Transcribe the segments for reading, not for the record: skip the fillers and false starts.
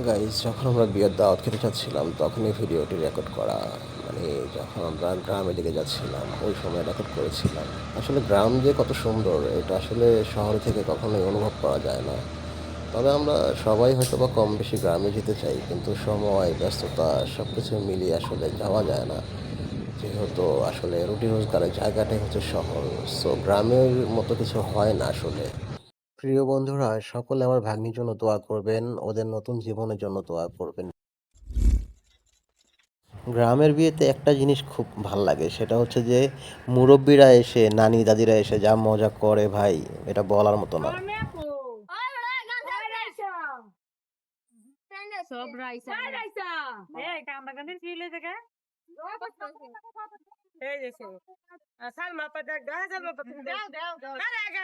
Guys, যখন আমরা বিয়ের দাওয়াত খেতে যাচ্ছিলাম তখন এই ভিডিওটি রেকর্ড করা। মানে যখন আমরা গ্রামের দিকে যাচ্ছিলাম ওই সময় রেকর্ড করেছিলাম। আসলে গ্রাম যে কত সুন্দর এটা আসলে শহর থেকে কখনোই অনুভব করা যায় না। তবে আমরা সবাই হয়তো বা কম বেশি গ্রামে যেতে চাই, কিন্তু সময় ব্যস্ততা সব কিছু মিলিয়ে আসলে যাওয়া যায় না। যেহেতু আসলে রুটি রোজগারের জায়গাটাই হচ্ছে শহর, সো গ্রামের মতো কিছু হয় না আসলে। প্রিয় বন্ধুরা, সকলে আমার ভাগ্নির জন্য দোয়া করবেন, ওদের নতুন জীবনের জন্য দোয়া করবেন। গ্রামের বিয়েতে একটা জিনিস খুব ভাল লাগে, সেটা হচ্ছে যে মুরব্বিরা এসে, নানি দাদিরা এসে যা মজা করে ভাই, এটা বলার মতো না। সব রাইসা রাইসা এই কান্দাকান্দি ছিলে থেকে এই দেখো সালমা পাতা গায় সালমা পাতা দাও দাও দাও আরে আগে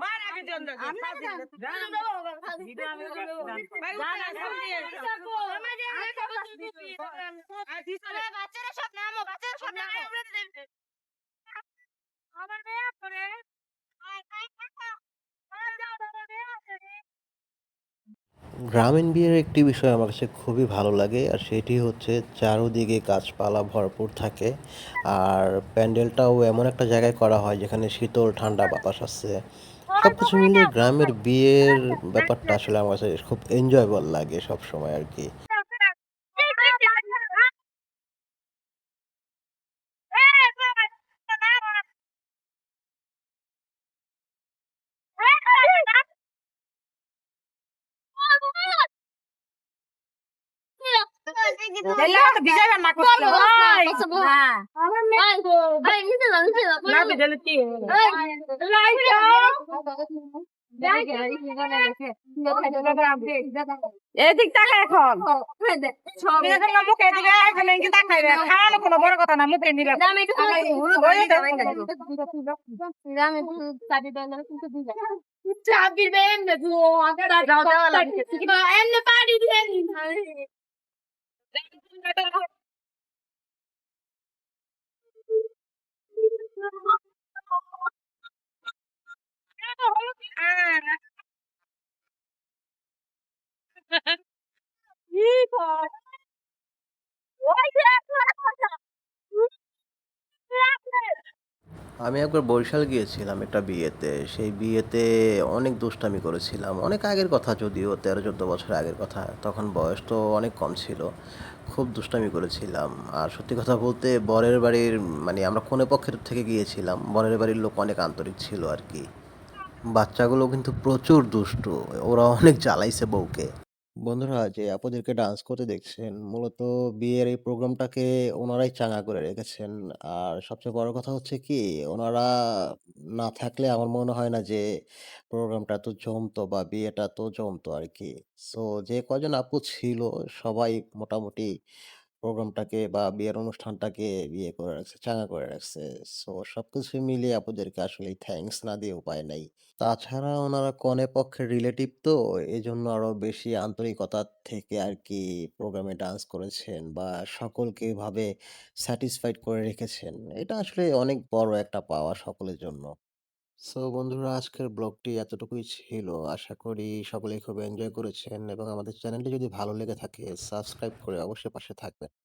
মার আগে জন দাও আমি দাও বাচ্চারা সব নামো বাচ্চারা সব নামো আমার মেয়ে পড়ে গ্রামীণ বিয়ের একটি বিষয় আমার কাছে খুবই ভালো লাগে, আর সেটি হচ্ছে চারদিকে গাছপালা ভরপুর থাকে। আর প্যান্ডেলটাও এমন একটা জায়গায় করা হয় যেখানে শীতল ঠান্ডা বাতাস আছে। সব কিছু মিলিয়ে গ্রামের বিয়ের ব্যাপারটা আসলে আমার কাছে খুব এনজয়েবল লাগে সব সময় আর কি। এদিক তাকা এখন মুখে এদিকে এখানে কি তাকাইবে খাওয়ানো কোনো বড় কথা না মুখে নিলে চাবি দেন না গো আগে যাও যাও লাগে এমনি পাড়ি দিয়ে আমি একবার বরিশাল গিয়েছিলাম একটা বিয়েতে। সেই বিয়েতে অনেক দুষ্টামি করেছিলাম। অনেক আগের কথা, যদিও ১৩-১৪ বছর আগের কথা। তখন বয়স তো অনেক কম ছিল। খুব দুষ্টামি করেছিলাম। আর সত্যি কথা বলতে বরের বাড়ির, মানে আমরা কনে পক্ষের থেকে গিয়েছিলাম। বরের বাড়ির লোক অনেক আন্তরিক ছিল আরকি। বাচ্চাগুলো কিন্তু প্রচুর দুষ্টু। ওরা অনেক জ্বালাইছে বউকে। বন্ধুরা, যে আপুদেরকে ডান্স করতে দেখছেন, মূলত বিয়ের এই প্রোগ্রামটাকে ওনারাই চাঙ্গা করে রেখেছেন। আর সবচেয়ে বড় কথা হচ্ছে কি, ওনারা না থাকলে আমার মনে হয় না যে প্রোগ্রামটা এত জমতো বা বিয়েটা এত জমতো আরকি। সো যে কয়জন আপু ছিল সবাই মোটামুটি প্রোগ্রামটাকে বা বিয়ের অনুষ্ঠানটাকে ইয়ে করে রাখছে, চাঙ্গা করে রাখছে। সো সবকিছু মিলিয়ে আপুদেরকে আসলেই থ্যাংকস না দিয়ে উপায় নাই। তাছাড়া ওনারা কনে পক্ষের রিলেটিভ তো, এজন্য আরো বেশি আন্তরিকতা থেকে আরকি প্রোগ্রামে ডান্স করেছেন বা সকলকে এভাবে স্যাটিসফাইড করে রেখেছেন। এটা আসলে অনেক বড় একটা পাওয়া সকলের জন্য। সো বন্ধুরা, আজকের ব্লগটি এতটুকুই ছিল। আশা করি সকলেই খুব এনজয় করেছেন এবং আমাদের চ্যানেলটি যদি ভালো লেগে থাকে সাবস্ক্রাইব করে অবশ্যই পাশে থাকবেন।